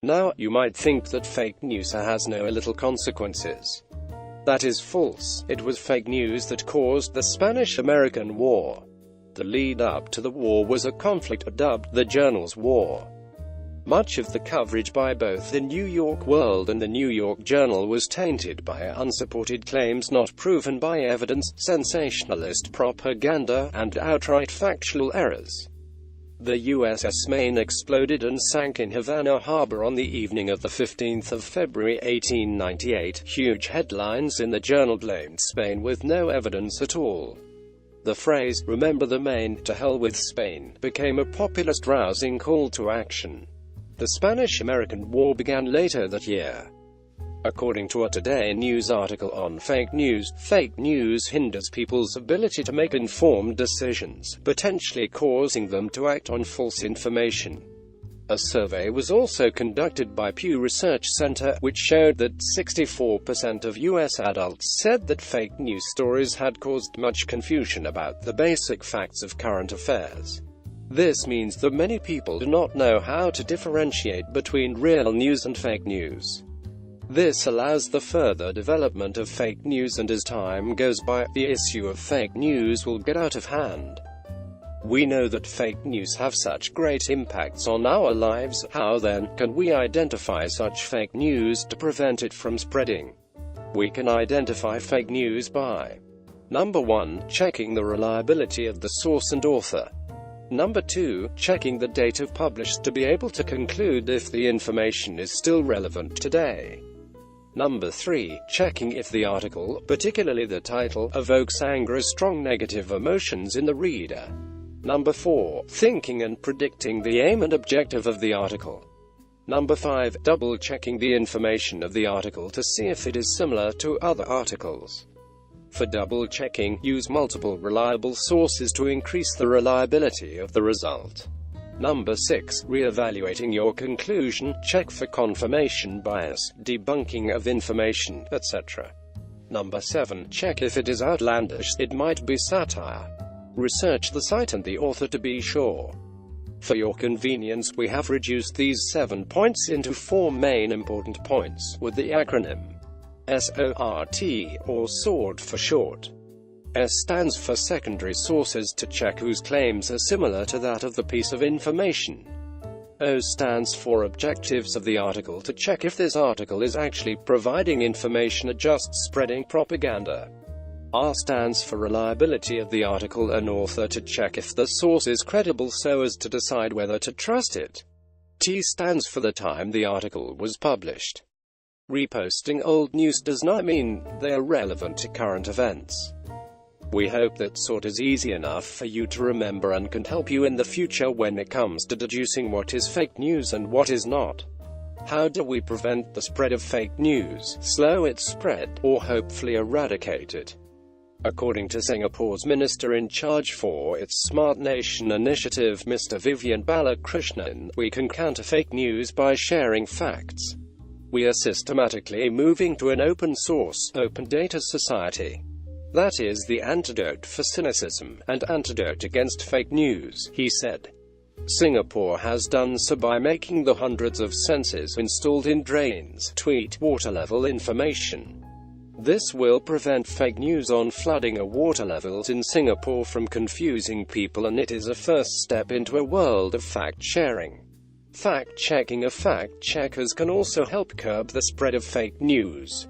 Now, you might think that fake news has no little consequences. That is false. It was fake news that caused the Spanish-American War. The lead-up to the war was a conflict dubbed the Journal's War. Much of the coverage by both the New York World and the New York Journal was tainted by unsupported claims not proven by evidence, sensationalist propaganda, and outright factual errors. The USS Maine exploded and sank in Havana Harbor on the evening of the 15th of February 1898. Huge headlines in the Journal blamed Spain with no evidence at all. The phrase, "Remember the Maine, to hell with Spain," became a populist rousing call to action. The Spanish-American War began later that year. According to a Today News article on fake news hinders people's ability to make informed decisions, potentially causing them to act on false information. A survey was also conducted by Pew Research Center, which showed that 64% of U.S. adults said that fake news stories had caused much confusion about the basic facts of current affairs. This means that many people do not know how to differentiate between real news and fake news. This allows the further development of fake news, and as time goes by, the issue of fake news will get out of hand. We know that fake news have such great impacts on our lives. How then can we identify such fake news to prevent it from spreading? We can identify fake news by: Number 1. Checking the reliability of the source and author. Number 2. Checking the date of published to be able to conclude if the information is still relevant today. Number 3. Checking if the article, particularly the title, evokes anger or strong negative emotions in the reader. Number 4. Thinking and predicting the aim and objective of the article. Number 5. Double-checking the information of the article to see if it is similar to other articles. For double-checking, use multiple reliable sources to increase the reliability of the result. Number 6. Re-evaluating your conclusion, check for confirmation bias, debunking of information, etc. Number 7. Check if it is outlandish, it might be satire. Research the site and the author to be sure. For your convenience, we have reduced these 7 points into 4 main important points, with the acronym SORT, or SWORD for short. S stands for secondary sources, to check whose claims are similar to that of the piece of information. O stands for objectives of the article, to check if this article is actually providing information or just spreading propaganda. R stands for reliability of the article and author, to check if the source is credible so as to decide whether to trust it. T stands for the time the article was published. Reposting old news does not mean they are relevant to current events. We hope that SWORD is easy enough for you to remember and can help you in the future when it comes to deducing what is fake news and what is not. How do we prevent the spread of fake news, slow its spread, or hopefully eradicate it? According to Singapore's Minister in charge for its Smart Nation initiative, Mr. Vivian Balakrishnan, we can counter fake news by sharing facts. We are systematically moving to an open-source, open data society. That is the antidote for cynicism, and antidote against fake news, he said. Singapore has done so by making the hundreds of sensors installed in drains tweet water level information. This will prevent fake news on flooding or water levels in Singapore from confusing people, and it is a first step into a world of fact-sharing. Fact-checking of fact-checkers can also help curb the spread of fake news.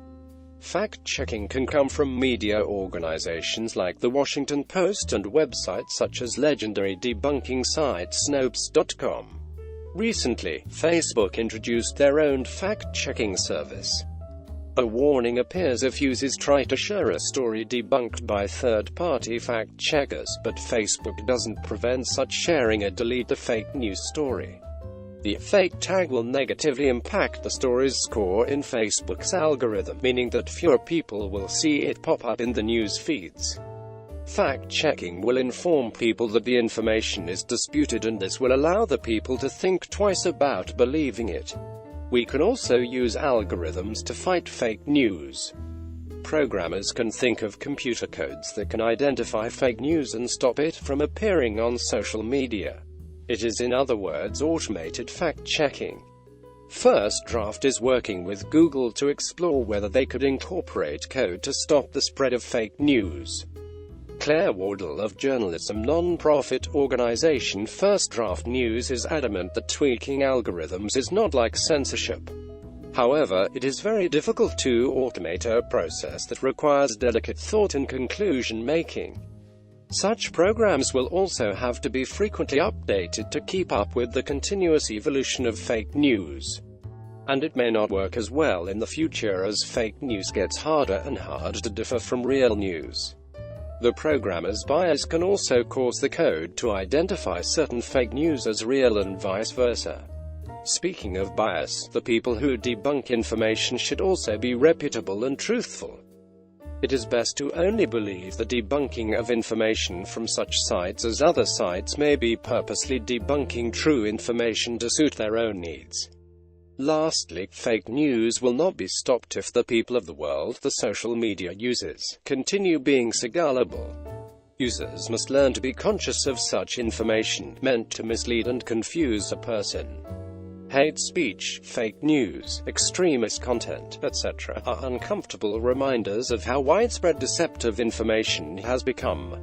Fact-checking can come from media organizations like The Washington Post and websites such as legendary debunking site Snopes.com. Recently, Facebook introduced their own fact-checking service. A warning appears if users try to share a story debunked by third-party fact-checkers, but Facebook doesn't prevent such sharing or delete the fake news story. The fake tag will negatively impact the story's score in Facebook's algorithm, meaning that fewer people will see it pop up in the news feeds. Fact-checking will inform people that the information is disputed, and this will allow the people to think twice about believing it. We can also use algorithms to fight fake news. Programmers can think of computer codes that can identify fake news and stop it from appearing on social media. It is, in other words, automated fact-checking. First Draft is working with Google to explore whether they could incorporate code to stop the spread of fake news. Claire Wardle of journalism non-profit organization First Draft News is adamant that tweaking algorithms is not like censorship. However, it is very difficult to automate a process that requires delicate thought and conclusion-making. Such programs will also have to be frequently updated to keep up with the continuous evolution of fake news. And it may not work as well in the future as fake news gets harder and harder to differ from real news. The programmer's bias can also cause the code to identify certain fake news as real and vice versa. Speaking of bias, the people who debunk information should also be reputable and truthful. It is best to only believe the debunking of information from such sites, as other sites may be purposely debunking true information to suit their own needs. Lastly, fake news will not be stopped if the people of the world the social media uses continue being so gullible. Users must learn to be conscious of such information meant to mislead and confuse a person. Hate speech, fake news, extremist content, etc. are uncomfortable reminders of how widespread deceptive information has become.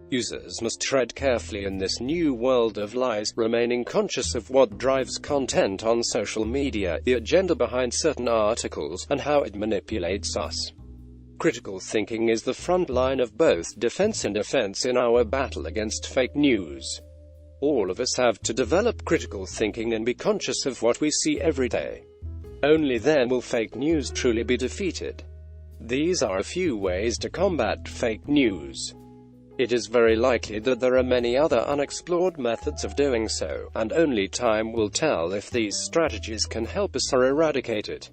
Users must tread carefully in this new world of lies, remaining conscious of what drives content on social media, the agenda behind certain articles, and how it manipulates us. Critical thinking is the front line of both defense and offense in our battle against fake news. All of us have to develop critical thinking and be conscious of what we see every day. Only then will fake news truly be defeated. These are a few ways to combat fake news. It is very likely that there are many other unexplored methods of doing so, and only time will tell if these strategies can help us or eradicate it.